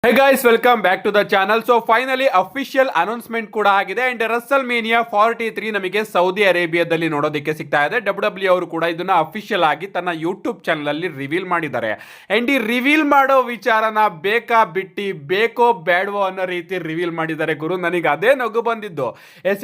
Hey guys, welcome back to the channel. So finally official announcement ಕೂಡ ಆಗಿದೆ and WrestleMania 43 ನಮಗೆ Saudi ಅರೇಬಿಯಾದಲ್ಲಿ ನೋಡೋದಕ್ಕೆ ಸಿಗ್ತಾ ಇದೆ. WWE ಅವರು ಕೂಡ ಇದನ್ನ ಅಫಿಷಿಯಲ್ ಆಗಿ ತನ್ನ ಯೂಟ್ಯೂಬ್ ಚಾನಲ್ ಅಲ್ಲಿ ರಿವೀಲ್ ಮಾಡಿದ್ದಾರೆ. ಅಂಡ್ ಈ ರಿವೀಲ್ ಮಾಡೋ ವಿಚಾರನ ಬೇಕೋ ಬೇಡವೋ ಅನ್ನೋ ರೀತಿ ರಿವೀಲ್ ಮಾಡಿದ್ದಾರೆ ಗುರು. ನನಗೆ ಅದೇ ನಗು ಬಂದಿದ್ದು.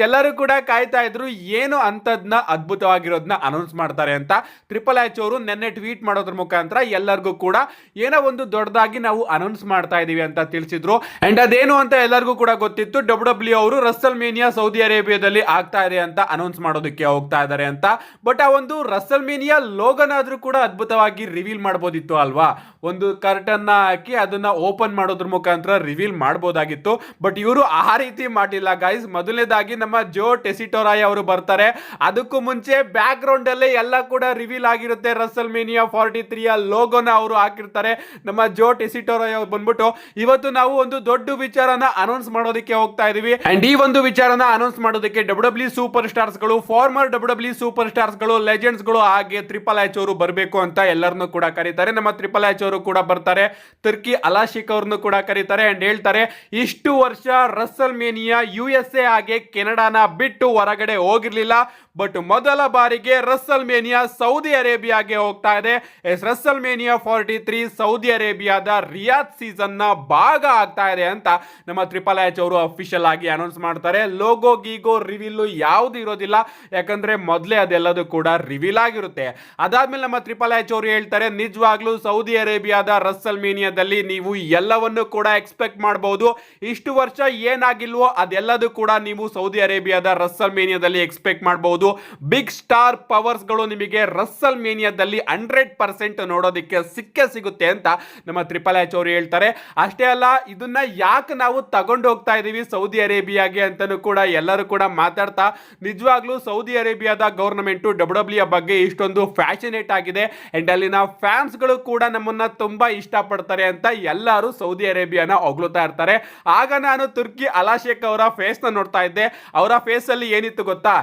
ಎಲ್ಲರೂ ಕೂಡ ಕಾಯ್ತಾ ಇದ್ರು ಏನು ಅಂತದ್ನ ಅದ್ಭುತವಾಗಿರೋದನ್ನ ಅನೌನ್ಸ್ ಮಾಡ್ತಾರೆ ಅಂತ. ಟ್ರಿಪಲ್ ಎಚ್ ಅವರು ನೆನ್ನೆ ಟ್ವೀಟ್ ಮಾಡೋದ್ರ ಮುಖಾಂತರ ಎಲ್ಲರಿಗೂ ಕೂಡ ಏನೋ ಒಂದು ದೊಡ್ಡದಾಗಿ ನಾವು ಅನೌನ್ಸ್ ಮಾಡ್ತಾ ಇದೀವಿ ಅಂತ ತಿಳಿಸಿದ್ರು. ಅಂಡ್ ಅದೇನು ಅಂತ ಎಲ್ಲರಿಗೂ ಕೂಡ ಗೊತ್ತಿತ್ತು. WWE ಅವರು WrestleMania ಸೌದಿ ಅರೇಬಿಯಾದಲ್ಲಿ ಆಗ್ತಾ ಇದೆ ಅಂತ ಅನೌನ್ಸ್ ಮಾಡೋದಕ್ಕೆ ಹೋಗ್ತಾ ಇದ್ದಾರೆ ಅಂತ. ಬಟ್ ಆ ಒಂದು WrestleMania ಲೋಗನ್ ಆದ್ರೂ ಕೂಡ ಅದ್ಭುತವಾಗಿ ರಿವೀಲ್ ಮಾಡಬಹುದಿತ್ತು ಅಲ್ವಾ. ಒಂದು ಕರ್ಟನ್ ಹಾಕಿ ಅದನ್ನ ಓಪನ್ ಮಾಡೋದ್ರ ಮುಖಾಂತರ ರಿವೀಲ್ ಮಾಡಬಹುದಾಗಿತ್ತು. ಬಟ್ ಇವರು ಆ ರೀತಿ ಮಾಡಿಲ್ಲ ಗೈಸ್. ಮೊದಲನೇದಾಗಿ ನಮ್ಮ ಜೋ ಟೆಸಿಟೋರಾಯ್ ಅವರು ಬರ್ತಾರೆ. ಅದಕ್ಕೂ ಮುಂಚೆ ಬ್ಯಾಕ್ ಗ್ರೌಂಡ್ ಅಲ್ಲೇ ಎಲ್ಲ ಕೂಡ ರಿವೀಲ್ ಆಗಿರುತ್ತೆ. WrestleMania 43 ಲೋಗೋನ ಅವರು ಹಾಕಿರ್ತಾರೆ. ನಮ್ಮ ಜೋ ಟೆಸಿಟೋರಾಯ್ ಅವರು ಬಂದ್ಬಿಟ್ಟು ಇವತ್ತು ನಾವು ಒಂದು ದೊಡ್ಡ ವಿಚಾರನ ಅನೌನ್ಸ್ ಮಾಡೋದಕ್ಕೆ ಹೋಗ್ತಾ ಇದೀವಿ. ಅಂಡ್ ಈ ಒಂದು ವಿಚಾರನ ಅನೌನ್ಸ್ ಮಾಡೋದಕ್ಕೆ WWE ಸೂಪರ್ ಸ್ಟಾರ್ಸ್ ಗಳು, ಫಾರ್ಮರ್ WWE ಸೂಪರ್ ಸ್ಟಾರ್ಸ್ ಗಳು, ಲೆಜೆಂಡ್ಸ್ ಗಳು, ಹಾಗೆ ಟ್ರಿಪಲ್ ಎಚ್ ಅವರು ಬರಬೇಕು ಅಂತ ಎಲ್ಲರನ್ನು ಕೂಡ ಕರೀತಾರೆ. ನಮ್ಮ ಟ್ರಿಪಲ್ ಎಚ್ ಅವರು ಕೂಡ ಬರ್ತಾರೆ. ತುರ್ಕಿ ಅಲಾಶಿಕ್ ಅವ್ರನ್ನು ಕೂಡ ಕರೀತಾರೆ. ಅಂಡ್ ಹೇಳ್ತಾರೆ ಇಷ್ಟು ವರ್ಷ WrestleMania USA ಹಾಗೆ ಕೆನಡಾನ ಬಿಟ್ಟು ಹೊರಗಡೆ ಹೋಗಿರ್ಲಿಲ್ಲ. ಬಟ್ ಮೊದಲ ಬಾರಿಗೆ WrestleMania ಸೌದಿ ಅರೇಬಿಯಾಗೆ ಹೋಗ್ತಾ ಇದೆ. WrestleMania 43 ಸೌದಿ ಅರೇಬಿಯಾದ ರಿಯಾದ್ ಸೀಸನ್ ನ ಭಾಗ ಆಗ್ತಾ ಇದೆ ಅಂತ ನಮ್ಮ ಟ್ರಿಪಲ್ ಎಚ್ ಅವರು ಅಫಿಷಿಯಲ್ ಆಗಿ ಅನೌನ್ಸ್ ಮಾಡ್ತಾರೆ. ಲೋಗೋ ಗೀಗೋ ರಿವೀಲ್ ಯಾವುದು ಇರೋದಿಲ್ಲ, ಯಾಕಂದ್ರೆ ಮೊದಲೇ ಅದೆಲ್ಲದೂ ಕೂಡ ರಿವೀಲ್ ಆಗಿರುತ್ತೆ. ಅದಾದ್ಮೇಲೆ ನಮ್ಮ ಟ್ರಿಪಲ್ ಎಚ್ ಅವರು ಹೇಳ್ತಾರೆ ನಿಜವಾಗ್ಲೂ ಸೌದಿ ಅರೇಬಿಯಾದ WrestleManiaದಲ್ಲಿ ನೀವು ಎಲ್ಲವನ್ನು ಕೂಡ ಎಕ್ಸ್ಪೆಕ್ಟ್ ಮಾಡಬಹುದು. ಇಷ್ಟು ವರ್ಷ ಏನಾಗಿಲ್ವೋ ಅದೆಲ್ಲದೂ ಕೂಡ ನೀವು ಸೌದಿ ಅರೇಬಿಯಾದ WrestleManiaದಲ್ಲಿ ಎಕ್ಸ್ಪೆಕ್ಟ್ ಮಾಡಬಹುದು. ಬಿಗ್ ಸ್ಟಾರ್ ಪವರ್ಸ್ ಗಳು ನಿಮಗೆ WrestleManiaದಲ್ಲಿ 100% ನೋಡೋದಕ್ಕೆ ಸಿಗುತ್ತೆ ಅಂತ ನಮ್ಮ ಟ್ರಿಪಲ್ ಎಚ್ ಅವರು ಹೇಳ್ತಾರೆ. ಅಷ್ಟೇ ಅಲ್ಲ, ಇದನ್ನ ಯಾಕೆ ನಾವು ತಗೊಂಡು ಹೋಗ್ತಾ ಇದೀವಿ ಸೌದಿ ಅರೇಬಿಯಾಗೆ ಅಂತಾನೂ ಕೂಡ ಎಲ್ಲರೂ ಕೂಡ ಮಾತಾಡ್ತಾ, ನಿಜವಾಗ್ಲೂ ಸೌದಿ ಅರೇಬಿಯಾದ ಗವರ್ನಮೆಂಟ್ WWE ಬಗ್ಗೆ ಇಷ್ಟೊಂದು ಫ್ಯಾಷನೇಟ್ ಆಗಿದೆ. ಅಂಡ್ ಅಲ್ಲಿನ ಫ್ಯಾನ್ಸ್ ಗಳು ಕೂಡ ನಮ್ಮನ್ನ ತುಂಬಾ ಇಷ್ಟಪಡ್ತಾರೆ ಅಂತ ಎಲ್ಲರೂ ಸೌದಿ ಅರೇಬಿಯಾನ ಹೊಗಳುತ್ತಾ ಇರ್ತಾರೆ. ಆಗ ನಾನು ತುರ್ಕಿ ಅಲಾಶೇಕ್ ಅವರ ಫೇಸ್ ನ ನೋಡ್ತಾ ಇದ್ದೆ. ಅವರ ಫೇಸ್ ಅಲ್ಲಿ ಏನಿತ್ತು ಗೊತ್ತಾ,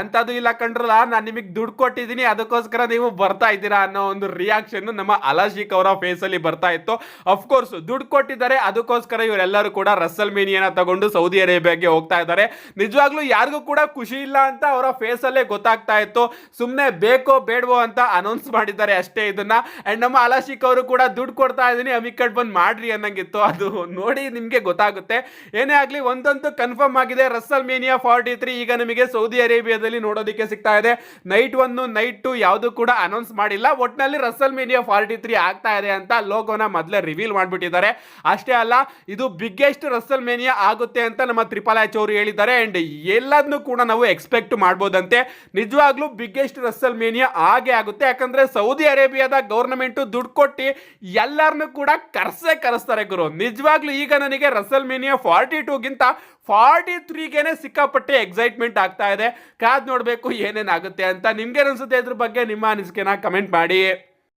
ಎಂತದು ಇಲ್ಲ ಕಂಡ್ರಲ್ಲ, ನಾನು ನಿಮಗೆ ದುಡ್ಡು ಕೊಟ್ಟಿದ್ದೀನಿ ಅದಕ್ಕೋಸ್ಕರ ನೀವು ಬರ್ತಾ ಇದ್ದೀರಾ ಅನ್ನೋ ಒಂದು ರಿಯಾಕ್ಷನ್ ನಮ್ಮ ಅಲಾಶಿಕ್ ಅವರ ಫೇಸ್ ಅಲ್ಲಿ ಬರ್ತಾ ಇತ್ತು. ಅಫ್ಕೋರ್ಸ್ ದುಡ್ಡು ಕೊಟ್ಟಿದ್ದಾರೆ, ಅದಕ್ಕೋಸ್ಕರ ಇವರೆಲ್ಲರೂ ಕೂಡ WrestleManiaನ ತಗೊಂಡು ಸೌದಿ ಅರೇಬಿಯಾಗೆ ಹೋಗ್ತಾ ಇದ್ದಾರೆ. ನಿಜವಾಗ್ಲೂ ಯಾರಿಗೂ ಕೂಡ ಖುಷಿ ಇಲ್ಲ ಅಂತ ಅವರ ಫೇಸ್ ಅಲ್ಲೇ ಗೊತ್ತಾಗ್ತಾ ಇತ್ತು. ಸುಮ್ಮನೆ ಬೇಕೋ ಬೇಡವೋ ಅಂತ ಅನೌನ್ಸ್ ಮಾಡಿದ್ದಾರೆ ಅಷ್ಟೇ ಇದನ್ನ. ಅಂಡ್ ನಮ್ಮ ಅಲಾಶಿಕ್ ಅವರು ಕೂಡ ದುಡ್ಡು ಕೊಡ್ತಾ ಇದ್ದೀನಿ ಅಮಿಕಟ್ ಬಂದ್ ಮಾಡ್ರಿ ಅನ್ನಂಗಿತ್ತು. ಅದು ನೋಡಿ ನಿಮ್ಗೆ ಗೊತ್ತಾಗುತ್ತೆ. ಏನೇ ಆಗ್ಲಿ ಒಂದಂತೂ ಕನ್ಫರ್ಮ್ ಆಗಿದೆ, WrestleMania 43 ಈಗ ನಮಗೆ ಸೌದಿ ಅರೇಬಿಯಾದಲ್ಲಿ ನೋಡೋದಕ್ಕೆ ಸಿಗ್ತಾ ಇದೆ. ನೈಟ್ 1 ನೈಟ್ 2 ಯಾವುದು ಕೂಡ ಅನೌನ್ಸ್ ಮಾಡಿಲ್ಲ. ಒಟ್ಟಿನಲ್ಲಿ WrestleMania 43 ಆಗ್ತಾ ಇದೆ ಅಂತ ಲೋಗೋನ ಮೊದಲೇ ರಿವೀಲ್ ಮಾಡಿಬಿಟ್ಟಿದ್ದಾರೆ. ಅಷ್ಟೇ ಅಲ್ಲ, ಇದು ಬಿಗ್ಗೆಸ್ಟ್ WrestleMania ಆಗುತ್ತೆ ಅಂತ ನಮ್ಮ ಟ್ರಿಪಲ್ ಎಚ್ ಅವರು ಹೇಳಿದ್ದಾರೆ. ಅಂಡ್ ಎಲ್ಲದನ್ನು ಕೂಡ ನಾವು ಎಕ್ಸ್ಪೆಕ್ಟ್ ಮಾಡಬಹುದಂತೆ. ನಿಜವಾಗ್ಲೂ ಬಿಗ್ಗೆಸ್ಟ್ WrestleMania ಆಗೇ ಆಗುತ್ತೆ. ಯಾಕಂದ್ರೆ ಸೌದಿ ಅರೇಬಿಯಾದ ಗವರ್ನಮೆಂಟ್ ದುಡ್ಡು ಕೊಟ್ಟು ಎಲ್ಲರನ್ನು ಕೂಡ ಕರೆಸ್ತಾರೆ ಗುರು. ನಿಜವಾಗ್ಲೂ ಈಗ ನನಗೆ WrestleMania 42 ಗಿಂತ 43ಗೆನೆ ಸಿಕ್ಕಾಪಟ್ಟೆ ಎಕ್ಸೈಟ್ಮೆಂಟ್ ಆಗ್ತಾ ಇದೆ. ಕಾದ್ ನೋಡ್ಬೇಕು ಏನೇನಾಗುತ್ತೆ ಅಂತ. ನಿಮ್ಗೆ ಅನ್ಸುತ್ತೆ ಇದ್ರ ಬಗ್ಗೆ ನಿಮ್ಮ ಅನಿಸಿಕೆನ ಕಮೆಂಟ್ ಮಾಡಿ.